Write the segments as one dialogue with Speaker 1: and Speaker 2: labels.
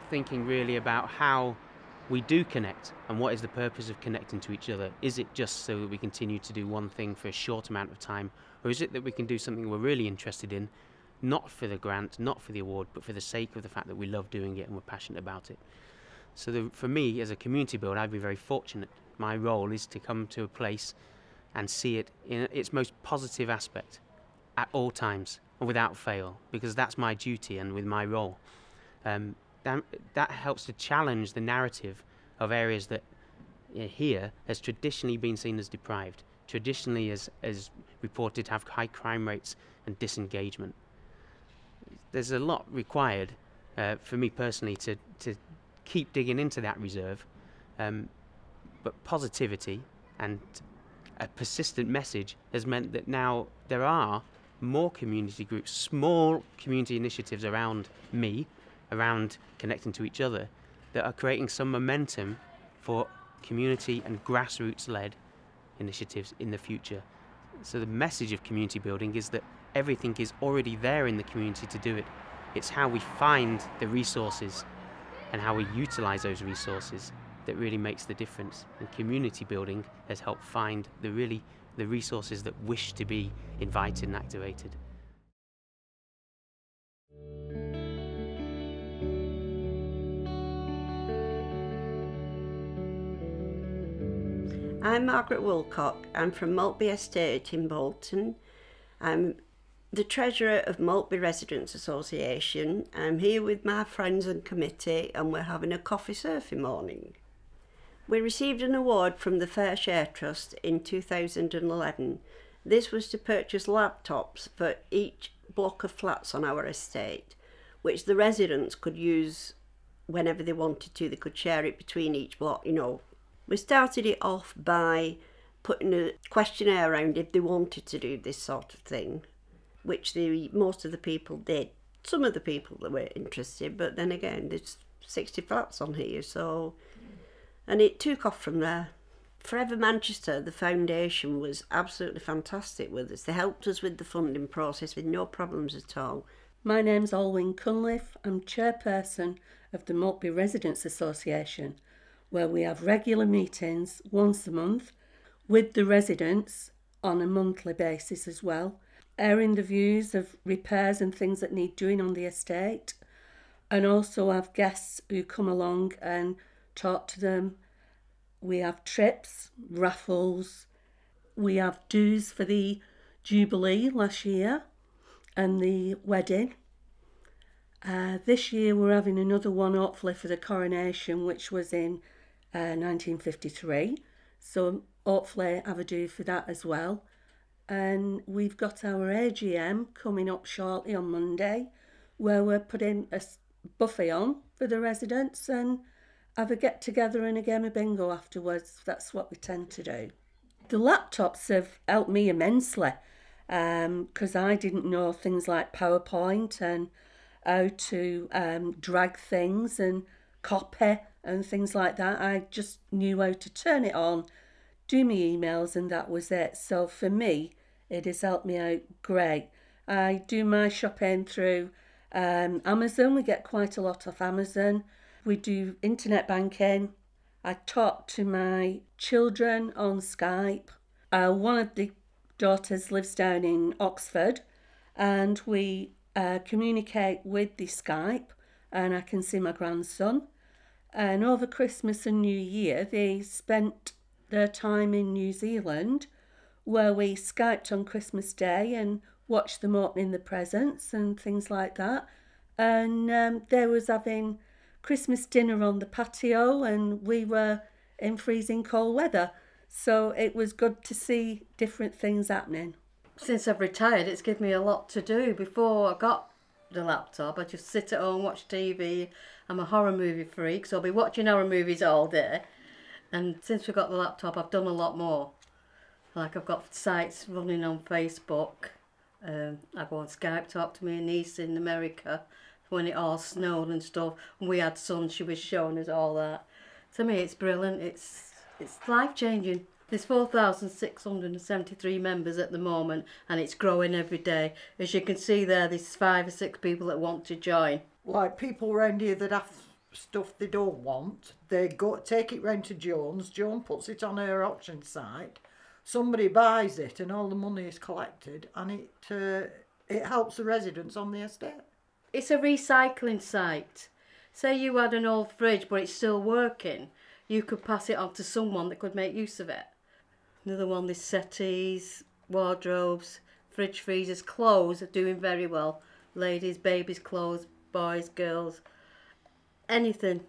Speaker 1: Thinking really about how we do connect and what is the purpose of connecting to each other. Is it just so that we continue to do one thing for a short amount of time, or is it that we can do something we're really interested in, not for the grant, not for the award, but for the sake of the fact that we love doing it and we're passionate about it? So for me, as a community builder, I've been very fortunate. My role is to come to a place and see it in its most positive aspect at all times and without fail, because that's my duty and with my role. Um, that helps to challenge the narrative of areas that here has traditionally been seen as deprived, traditionally as reported to have high crime rates and disengagement. There's a lot required for me personally to keep digging into that reserve, but positivity and a persistent message has meant that now there are more community groups, small community initiatives around me, around connecting to each other, that are creating some momentum for community and grassroots-led initiatives in the future. So the message of community building is that everything is already there in the community to do it. It's how we find the resources and how we utilize those resources that really makes the difference. And community building has helped find the resources that wish to be invited and activated.
Speaker 2: I'm Margaret Woolcock. I'm from Maltby Estate in Bolton. I'm the treasurer of Maltby Residents Association. I'm here with my friends and committee and we're having a coffee surfing morning. We received an award from the Fair Share Trust in 2011. This was to purchase laptops for each block of flats on our estate, which the residents could use whenever they wanted to. They could share it between each block, We started it off by putting a questionnaire around if they wanted to do this sort of thing, which most of the people did. Some of the people that were interested, but then again, there's 60 flats on here, and it took off from there. Forever Manchester, the foundation, was absolutely fantastic with us. They helped us with the funding process with no problems at all.
Speaker 3: My name's Olwyn Cunliffe. I'm chairperson of the Maltby Residents Association, where we have regular meetings once a month with the residents on a monthly basis as well, airing the views of repairs and things that need doing on the estate, and also have guests who come along and talk to them. We have trips, raffles, we have dues for the Jubilee last year and the wedding. This year we're having another one hopefully for the coronation, which was in 1953, so hopefully have a do for that as well. And we've got our AGM coming up shortly on Monday, where we're putting a buffet on for the residents and have a get together and a game of bingo afterwards. That's what we tend to do. The laptops have helped me immensely because I didn't know things like PowerPoint and how to drag things and copy and things like that. I just knew how to turn it on, do my emails, and that was it. So for me, it has helped me out great. I do my shopping through Amazon. We get quite a lot off Amazon. We do internet banking. I talk to my children on Skype. One of the daughters lives down in Oxford, and we communicate with the Skype, and I can see my grandson. And over Christmas and New Year, they spent their time in New Zealand, where we Skyped on Christmas Day and watched them opening the presents and things like that. And they was having Christmas dinner on the patio, and we were in freezing cold weather. So it was good to see different things happening.
Speaker 4: Since I've retired, it's given me a lot to do. Before I got the laptop, I just sit at home, watch TV. I'm a horror movie freak, so I'll be watching horror movies all day. And since we got the laptop, I've done a lot more. Like I've got sites running on Facebook. I go on Skype, talk to my niece in America when it all snowed and stuff. And we had sun, she was showing us all that. To me, it's brilliant. It's life-changing. There's 4,673 members at the moment, and it's growing every day. As you can see there, there's 5 or 6 people that want to join.
Speaker 5: like people round here that have stuff they don't want, they go take it round to Joan puts it on her auction site, somebody buys it and all the money is collected, and it helps the residents on the estate.
Speaker 4: It's a recycling site. Say you had an old fridge but it's still working, you could pass it on to someone that could make use of it. Another one, there's settees, wardrobes, fridge freezers, clothes are doing very well. Ladies, babies' clothes, boys, girls, anything.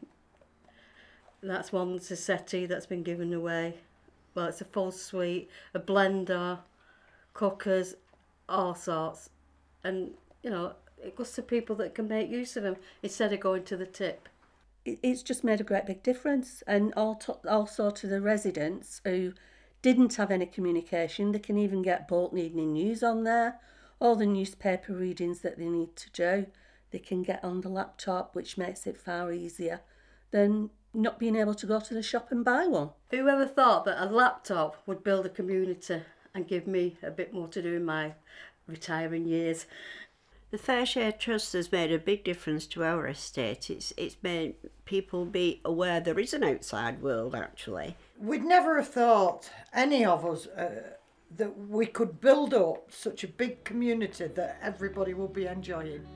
Speaker 4: That's one that's a settee that's been given away. Well, it's a full suite, a blender, cookers, all sorts. And, you know, it goes to people that can make use of them instead of going to the tip.
Speaker 3: It's just made a great big difference, and also to the residents who didn't have any communication. They can even get Bolton Evening News on there, all the newspaper readings that they need to do. They can get on the laptop, which makes it far easier than not being able to go to the shop and buy one.
Speaker 4: Whoever thought that a laptop would build a community and give me a bit more to do in my retiring years?
Speaker 2: The Fair Share Trust has made a big difference to our estate. It's made people be aware there is an outside world, actually.
Speaker 5: We'd never have thought, any of us, that we could build up such a big community that everybody will be enjoying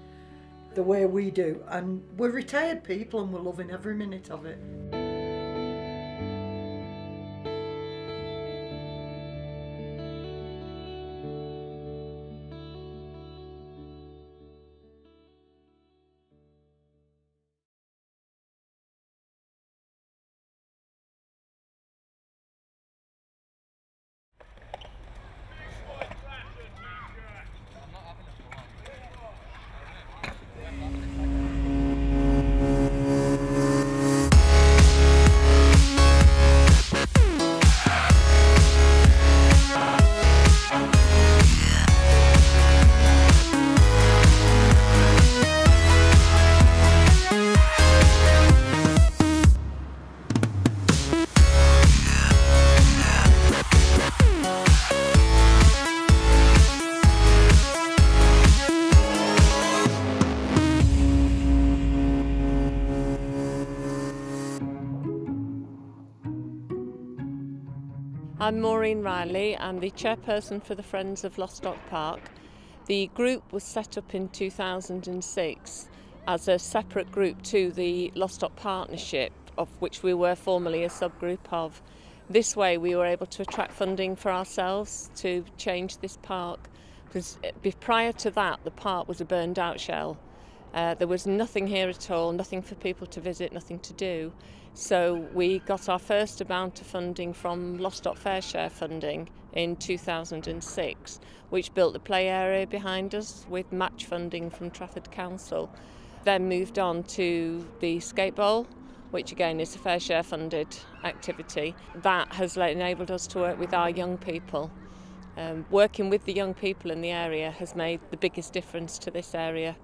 Speaker 5: the way we do. And we're retired people and we're loving every minute of it.
Speaker 6: I'm Maureen Riley. I'm the chairperson for the Friends of Lostock Park. The group was set up in 2006 as a separate group to the Lostock Partnership, of which we were formerly a subgroup of. This way we were able to attract funding for ourselves to change this park, because prior to that the park was a burned out shell. There was nothing here at all, nothing for people to visit, nothing to do. So we got our first amount of funding from Lostock Fair Share funding in 2006, which built the play area behind us with match funding from Trafford Council. Then moved on to the skate bowl, which again is a Fair Share funded activity. That has enabled us to work with our young people. Working with the young people in the area has made the biggest difference to this area.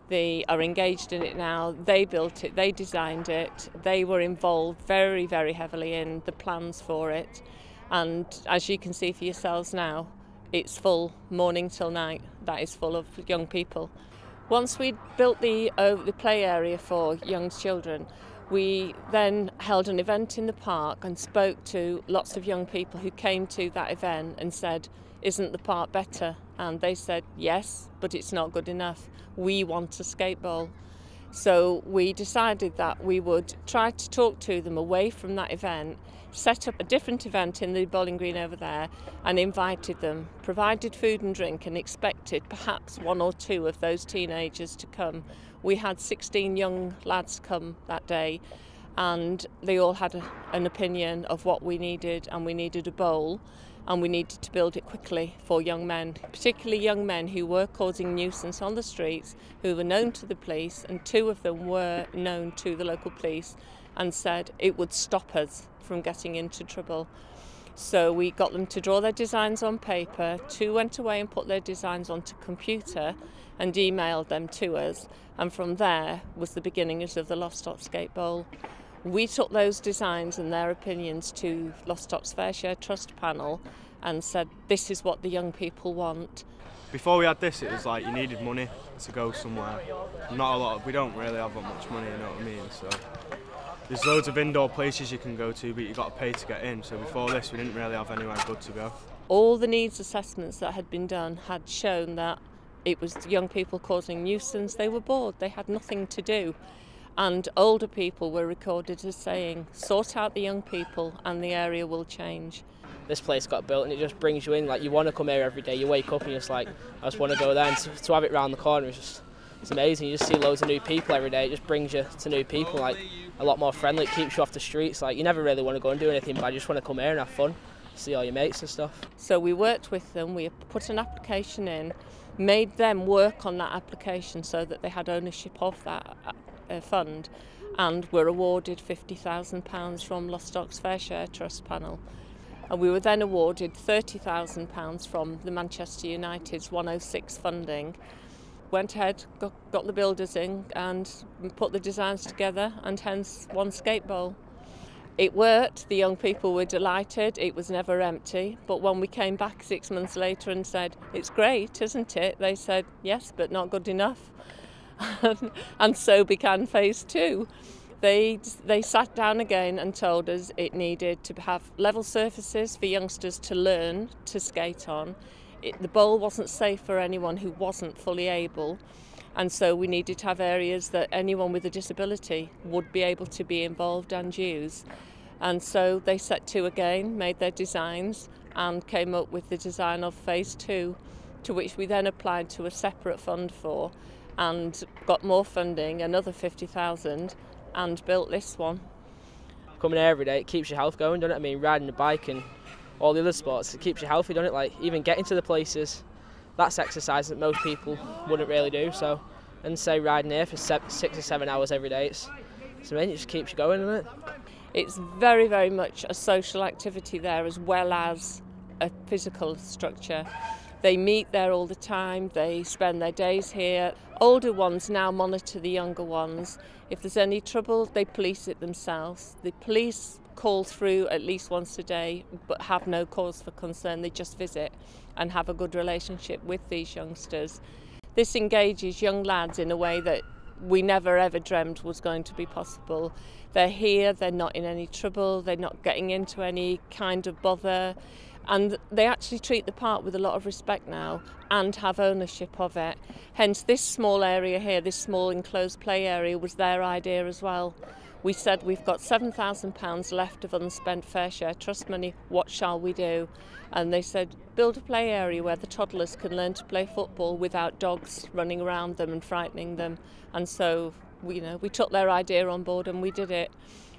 Speaker 6: They are engaged in it now, they built it, they designed it, they were involved very, very heavily in the plans for it. And as you can see for yourselves now, it's full morning till night, that is full of young people. Once we'd built the play area for young children, we then held an event in the park and spoke to lots of young people who came to that event and said, "Isn't the park better?" And they said, "Yes, but it's not good enough. We want a skate bowl." So we decided that we would try to talk to them away from that event, set up a different event in the bowling green over there and invited them, provided food and drink and expected perhaps one or two of those teenagers to come. We had 16 young lads come that day and they all had an opinion of what we needed, and we needed a bowl. And we needed to build it quickly for young men, particularly young men who were causing nuisance on the streets, who were known to the police, and 2 of them were known to the local police and said it would stop us from getting into trouble. So we got them to draw their designs on paper, 2 went away and put their designs onto computer and emailed them to us, and from there was the beginnings of the Lostock Skate Bowl. We took those designs and their opinions to Lostock's Fair Share Trust panel and said, this is what the young people want.
Speaker 7: Before we had this, it was like you needed money. to go somewhere. Not a lot. We don't really have that much money, you know what I mean? So there's loads of indoor places you can go to, but you've got to pay to get in. So before this, we didn't really have anywhere good to go.
Speaker 6: All the needs assessments that had been done had shown that it was young people causing nuisance. They were bored. They had nothing to do. And older people were recorded as saying, sort out the young people and the area will change.
Speaker 8: This place got built and it just brings you in, like you want to come here every day. You wake up and you're just like, I just want to go there. And to have it round the corner it's amazing. You just see loads of new people every day. It just brings you to new people, like a lot more friendly. It keeps you off the streets. Like you never really want to go and do anything, but you just want to come here and have fun, see all your mates and stuff.
Speaker 6: So we worked with them. We put an application in, made them work on that application so that they had ownership of that fund, and were awarded £50,000 from Lostock's Fair Share Trust panel. And we were then awarded £30,000 from the Manchester United's 106 funding. Went ahead, got the builders in and put the designs together, and hence one skate bowl. It worked, the young people were delighted, it was never empty, but when we came back 6 months later and said, it's great, isn't it? They said, yes, but not good enough. And so began phase 2. They sat down again and told us it needed to have level surfaces for youngsters to learn to skate on. The bowl wasn't safe for anyone who wasn't fully able, and so we needed to have areas that anyone with a disability would be able to be involved and use. And so they set to again, made their designs and came up with the design of phase 2, to which we then applied to a separate fund for and got more funding, another 50,000, and built this one.
Speaker 8: Coming here every day, it keeps your health going, doesn't it? I mean, riding a bike and all the other sports, it keeps you healthy, doesn't it? Like, even getting to the places, that's exercise that most people wouldn't really do. So, and say riding here for 6 or 7 hours every day, I mean, it just keeps you going, doesn't it?
Speaker 6: It's very, very much a social activity there as well as a physical structure. They meet there all the time, they spend their days here. Older ones now monitor the younger ones. If there's any trouble, they police it themselves. The police call through at least once a day, but have no cause for concern. They just visit and have a good relationship with these youngsters. This engages young lads in a way that we never ever dreamt was going to be possible. They're here, they're not in any trouble, they're not getting into any kind of bother, and they actually treat the park with a lot of respect now and have ownership of it. Hence this small area here, this small enclosed play area, was their idea as well. We said, we've got £7,000 left of unspent Fair Share Trust money, what shall we do? And they said, build a play area where the toddlers can learn to play football without dogs running around them and frightening them. And so, we took their idea on board and we did it.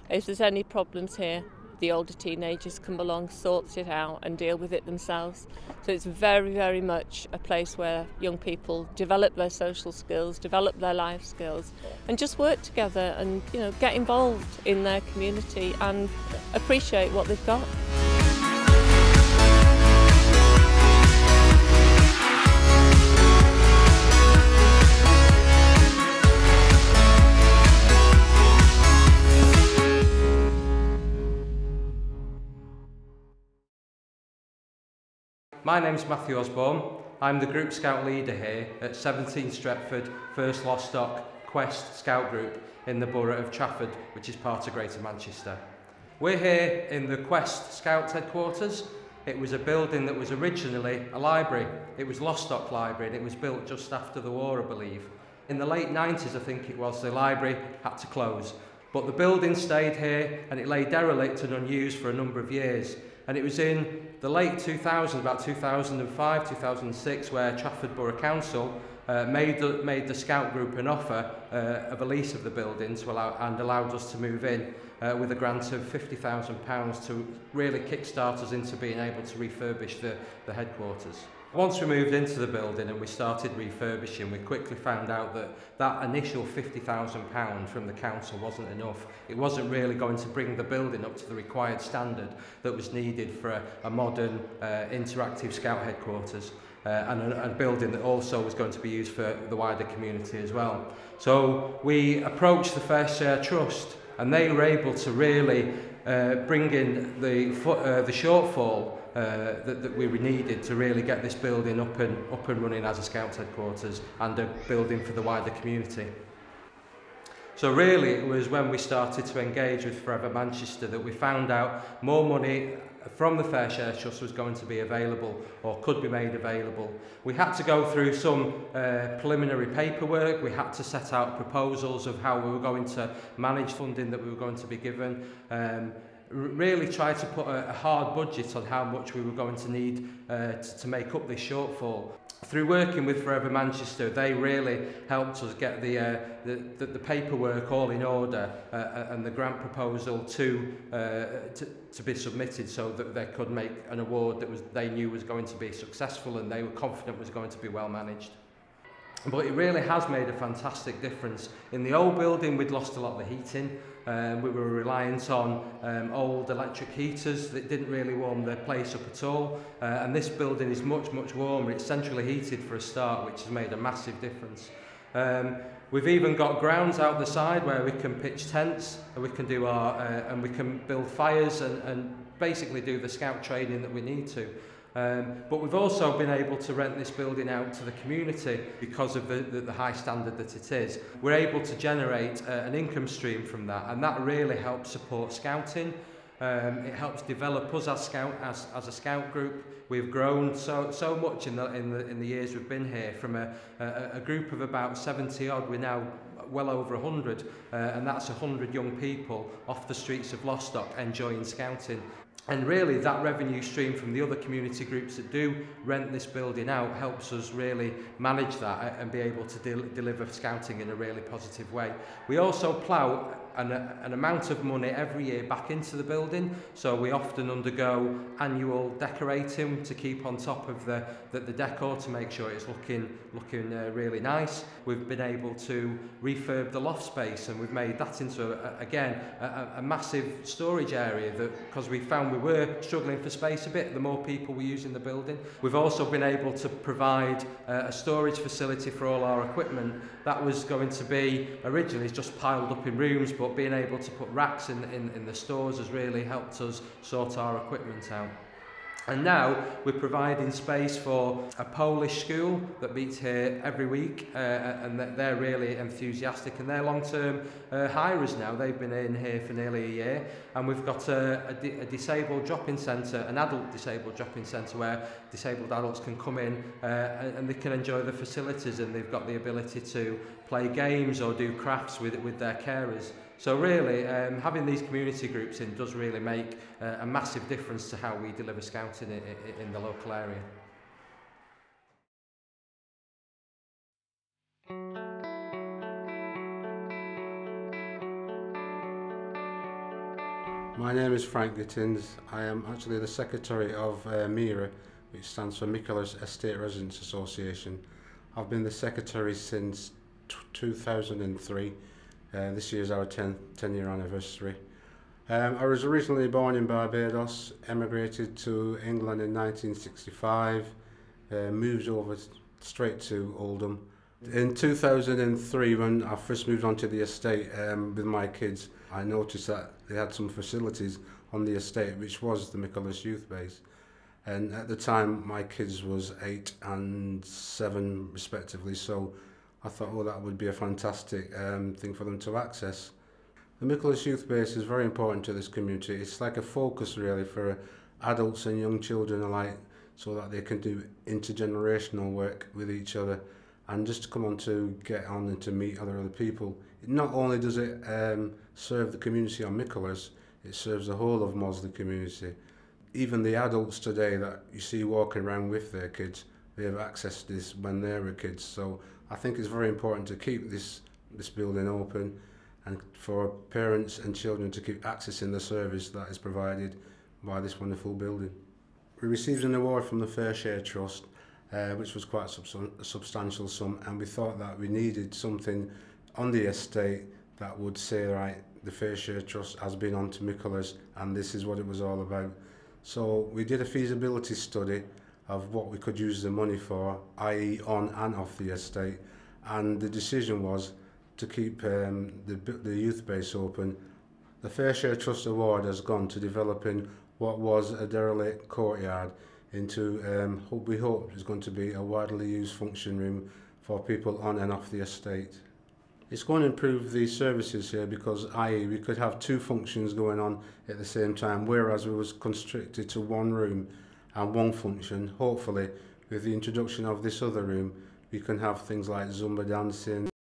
Speaker 6: If there's any problems here, the older teenagers come along, sort it out and deal with it themselves. So it's very, very much a place where young people develop their social skills, develop their life skills, and just work together and get involved in their community and appreciate what they've got.
Speaker 9: My name's Matthew Osborne. I'm the Group Scout Leader here at 17 Stretford 1st Lostock Quest Scout Group in the Borough of Trafford, which is part of Greater Manchester. We're here in the Quest Scout headquarters. It was a building that was originally a library. It was Lostock Library and it was built just after the war, I believe. In the late 90s, I think it was, the library had to close. But the building stayed here and it lay derelict and unused for a number of years. And it was in the late 2000s, about 2005, 2006, where Trafford Borough Council made the Scout Group an offer of a lease of the building and allowed us to move in with a grant of £50,000 to really kickstart us into being able to refurbish the headquarters. Once we moved into the building and we started refurbishing, we quickly found out that that initial £50,000 from the council wasn't enough. It wasn't really going to bring the building up to the required standard that was needed for a modern interactive Scout headquarters and a building that also was going to be used for the wider community as well. So we approached the Fair Share Trust and they were able to really bring in the shortfall that we needed to really get this building up and running as a Scouts headquarters and a building for the wider community. So really it was when we started to engage with Forever Manchester that we found out more money from the Fair Share Trust was going to be available or could be made available. We had to go through some preliminary paperwork. We had to set out proposals of how we were going to manage funding that we were going to be given. Really try to put a hard budget on how much we were going to need to make up this shortfall. Through working with Forever Manchester, they really helped us get the paperwork all in order and the grant proposal to be submitted so that they could make an award that they knew was going to be successful and they were confident was going to be well managed. But it really has made a fantastic difference. In the old building, we'd lost a lot of the heating. We were reliant on old electric heaters that didn't really warm the place up at all. And this building is much, much warmer. It's centrally heated for a start, which has made a massive difference. We've even got grounds out the side where we can pitch tents, and we can do and we can build fires and basically do the scout training that we need to. But we've also been able to rent this building out to the community because of the high standard that it is. We're able to generate an income stream from that, and that really helps support scouting. It helps develop us as a scout group. We've grown so much in the years we've been here. From a group of about 70 odd, we're now well over 100, and that's 100 young people off the streets of Lostock enjoying scouting. And really that revenue stream from the other community groups that do rent this building out helps us really manage that and be able to deliver scouting in a really positive way. We also plough an amount of money every year back into the building, so we often undergo annual decorating to keep on top of the decor to make sure it's looking really nice. We've been able to refurb the loft space, and we've made that into a massive storage area, because we found we were struggling for space a bit the more people were using the building. We've also been able to provide a storage facility for all our equipment. That was going to be originally just piled up in rooms, but being able to put racks in the stores has really helped us sort our equipment out. And now we're providing space for a Polish school that meets here every week, and they're really enthusiastic, and they're long-term hirers now. They've been in here for nearly a year, and we've got a disabled drop-in centre, an adult disabled drop-in centre where disabled adults can come in and they can enjoy the facilities, and they've got the ability to play games or do crafts with their carers. So really, having these community groups in does really make a massive difference to how we deliver scouting in the local area.
Speaker 10: My name is Frank Gittins. I am actually the secretary of MIRA, which stands for Michaelis Estate Residents Association. I've been the secretary since 2003. This year's our 10-year anniversary. I was originally born in Barbados, emigrated to England in 1965, moved over straight to Oldham. In 2003, when I first moved onto the estate with my kids, I noticed that they had some facilities on the estate, which was the Michaelis Youth Base. And at the time, my kids was 8 and 7 respectively, so I thought, oh, that would be a fantastic thing for them to access. The Michaelis Youth Base is very important to this community. It's like a focus really for adults and young children alike, so that they can do intergenerational work with each other and just to come on to get on and to meet other people. Not only does it serve the community on Michaelis, it serves the whole of Mosley community. Even the adults today that you see walking around with their kids, they have access to this when they were kids. So I think it's very important to keep this building open and for parents and children to keep accessing the service that is provided by this wonderful building. We received an award from the Fair Share Trust, which was quite a substantial sum, and we thought that we needed something on the estate that would say, right, the Fair Share Trust has been on to Michaelis and this is what it was all about. So we did a feasibility study of what we could use the money for, i.e. on and off the estate, and the decision was to keep the youth base open The Fair Share Trust Award has gone to developing what was a derelict courtyard into what we hope is going to be a widely used function room for people on and off the estate. It's going to improve the services here because, i.e., we could have 2 functions going on at the same time, whereas we was constricted to 1 room and 1 function. Hopefully, with the introduction of this other room, we can have things like Zumba dancing,